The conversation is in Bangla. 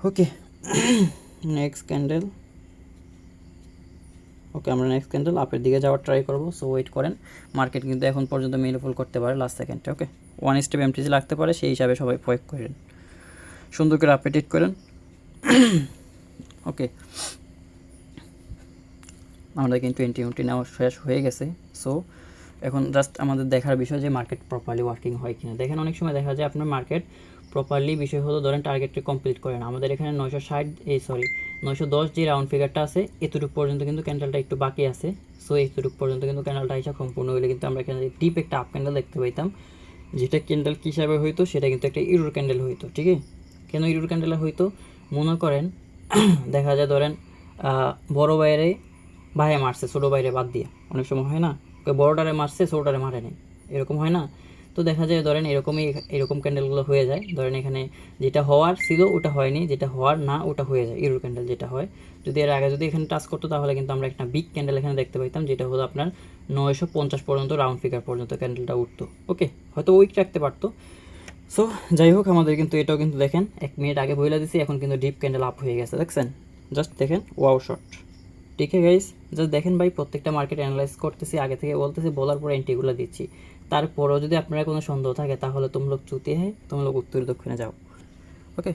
Okay next candle. ওকে আমরা নেক্সট ক্যান্ডেল আপের দিকে যাওয়ার ট্রাই করবো, সো ওয়েট করেন। মার্কেট কিন্তু এখন পর্যন্ত মিলফুল করতে পারে লাস্ট সেকেন্ডে। ওকে 1 স্টেপ এমটিজি লাগতে পারে, সেই হিসাবে সবাই প্রয়োগ করেন, সুন্দর করে আপডেট করেন। ওকে আমাদের কিন্তু এন্ট্রি নেওয়া শেষ হয়ে গেছে। সো এখন জাস্ট আমাদের দেখার বিষয় যে মার্কেট প্রপারলি ওয়ার্কিং হয় কিনা। দেখেন অনেক সময় দেখা যায় আপনার মার্কেট প্রপারলি, বিষয় হলো ধরেন টার্গেটটি কমপ্লিট করেন। আমাদের এখানে 910 যে রাউন্ড ফিগারটা আছে এতটুকু পর্যন্ত কিন্তু ক্যান্ডেলটা একটু বাকি আছে। সো এতটুকু পর্যন্ত কিন্তু ক্যান্ডেলটা হিসাব সম্পূর্ণ হলে কিন্তু আমরা এখানে ডিপ একটা আপ ক্যান্ডেল দেখতে পাইতাম, যেটা ক্যান্ডেল কী হিসাবে হইতো, সেটা কিন্তু একটা ইরোর ক্যান্ডেল হইতো। ঠিক আছে, কেন ইরোর ক্যান্ডেল হইতো? মনে করেন দেখা যায় ধরেন বড় বাইরে ভাইয়ে মারছে ছোটো বাইরে বাদ দিয়ে, অনেক সময় হয় না, বড়োটারে মারছে ছোটোটারে মারে নেই, এরকম হয় না? তো দেখা যায় ধরেন এরকম ক্যান্ডেলগুলো হয়ে যায়। ধরেন এখানে যেটা হওয়ার ছিল ওটা হয়নি, যেটা হওয়ার না ওটা হয়ে যায় ইরোর ক্যান্ডেল যেটা হয়। যদি এর আগে যদি এখানে টাচ করতো তাহলে কিন্তু আমরা একটা বিগ ক্যান্ডেল এখানে দেখতে পাইতাম, যেটা হলো আপনার 950 পর্যন্ত রাউন্ড ফিগার পর্যন্ত ক্যান্ডেলটা উঠতো। ওকে, হয়তো উইক রাখতে পারতো। সো যাই হোক, আমাদের কিন্তু এটাও কিন্তু দেখেন 1 মিনিট আগে বইলা দিছি, এখন কিন্তু ডিপ ক্যান্ডেল আপ হয়ে গেছে, দেখছেন? জাস্ট দেখেন, ওয়াও শট। ঠিক আছে গাইস, জাস্ট দেখেন ভাই, প্রত্যেকটা মার্কেট অ্যানালাইজ করতেছি, আগে থেকে বলতেছি, বলার পরে এন্ট্রিগুলো দিচ্ছি। তারপরেও যদি আপনারা কোনো সন্দেহ থাকে তাহলে তুম লোক চুতি হ্যাঁ তুম লোক উত্তর দক্ষিণে যাও। ওকে।